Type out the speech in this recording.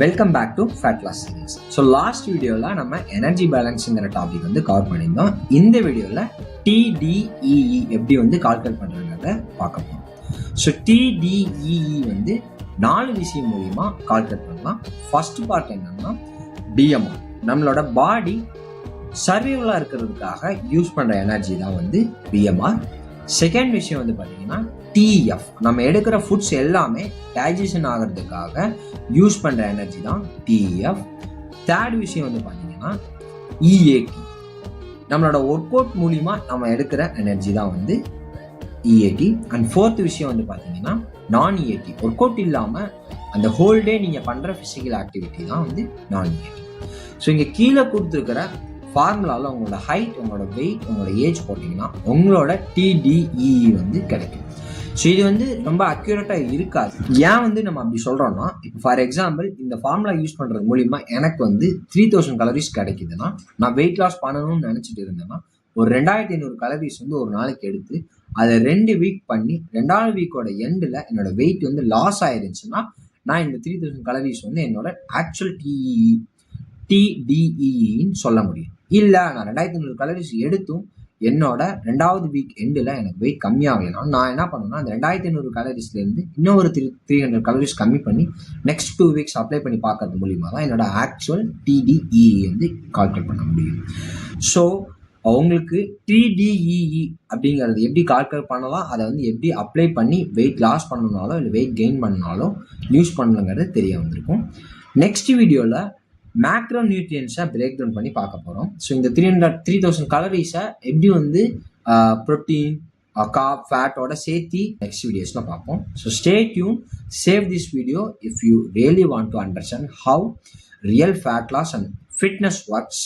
Welcome back to fat loss series. So last வீடியோவில் நம்ம energy பேலன்ஸுங்கிற டாபிக் வந்து கவர் பண்ணியிருந்தோம். இந்த வீடியோவில் TDEE எப்படி வந்து கால்குலேட் பண்ணுறதுங்கிறத பார்க்க போகிறோம். ஸோ TDEE வந்து 4 விஷயம் மூலிமா கால்குலேட் பண்ணலாம். ஃபர்ஸ்ட் பார்ட் என்னன்னா BMR, நம்மளோட பாடி சர்வைவலாக இருக்கிறதுக்காக யூஸ் பண்ணுற எனர்ஜி தான் வந்து BMR. செகண்ட் விஷயம் வந்து பார்த்தீங்கன்னா TEF, நம்ம எடுக்கிற ஃபுட்ஸ் எல்லாமே டைஜஷன் ஆகிறதுக்காக யூஸ் பண்ணுற எனர்ஜி தான் TEF. தேர்ட் விஷயம் வந்து பார்த்தீங்கன்னா EAT, நம்மளோட ஒர்க் அவுட் மூலிமா நம்ம எடுக்கிற எனர்ஜி தான் வந்து EAT. அண்ட் ஃபோர்த் விஷயம் வந்து பார்த்தீங்கன்னா நான் EAT, ஒர்க் அவுட் இல்லாமல் அந்த ஹோல் டே நீங்கள் பண்ணுற ஃபிசிக்கல் ஆக்டிவிட்டி தான் வந்து நான் EAT. ஸோ இங்கே கீழே கொடுத்துருக்கிற ஃபார்முலாவில் உங்களோட ஹைட், உங்களோட வெயிட், உங்களோட ஏஜ் போட்டிங்கன்னா உங்களோட TDEE வந்து கிடைக்கும். ஸோ இது வந்து ரொம்ப அக்யூரேட்டாக இருக்காது. ஏன் வந்து நம்ம அப்படி சொல்கிறோம்னா, இப்போ ஃபார் எக்ஸாம்பிள் இந்த ஃபார்முலா யூஸ் பண்ணுறது மூலிமா எனக்கு வந்து 3000 கலோரிஸ் கிடைக்குதுன்னா, நான் வெயிட் லாஸ் பண்ணணும்னு நினச்சிட்டு இருந்தேன்னா ஒரு 2500 கலோரிஸ் வந்து ஒரு நாளைக்கு எடுத்து அதை 2 வீக் பண்ணி 2வது வீக்கோட எண்டில் என்னோட வெயிட் வந்து லாஸ் ஆயிருந்துச்சுன்னா நான் இந்த 3000 கலோரிஸ் வந்து என்னோட ஆக்சுவல் TDEEன்னு சொல்ல முடியும். இல்லை நான் 2500 கலோரிஸ் எடுத்தும் என்னோட 2வது வீக் எண்டில் எனக்கு வெயிட் கம்மியாகலைன்னா நான் என்ன பண்ணுவேன்னா அந்த 2500 கலோரிஸ்லேருந்து இன்னும் ஒரு 300 கலோரிஸ் கம்மி பண்ணி நெக்ஸ்ட் 2 வீக்ஸ் அப்ளை பண்ணி பார்க்கறது மூலிமா தான் என்னோட ஆக்சுவல் TDEE வந்து கால்குலேட் பண்ண முடியும். ஸோ அவங்களுக்கு TDEE அப்படிங்கிறது எப்படி கால்குலேட் பண்ணலாம், அதை வந்து எப்படி அப்ளை பண்ணி வெயிட் லாஸ் பண்ணணுனாலும் இல்லை வெயிட் கெயின் பண்ணாலும் யூஸ் பண்ணணுங்கிறது தெரிய வந்திருக்கும். நெக்ஸ்ட் வீடியோவில் மேக்ரோ நியூட்ரியன்ஸை பிரேக் டவுன் பண்ணி பார்க்க போகிறோம். ஸோ இந்த 3000 கலோரிஸை எப்படி வந்து ப்ரோட்டீன், கார்ப், ஃபேட்டோட சேர்த்து நெக்ஸ்ட் வீடியோஸில் பார்ப்போம். So stay tune, save this video if you really want to understand how real fat loss and fitness works.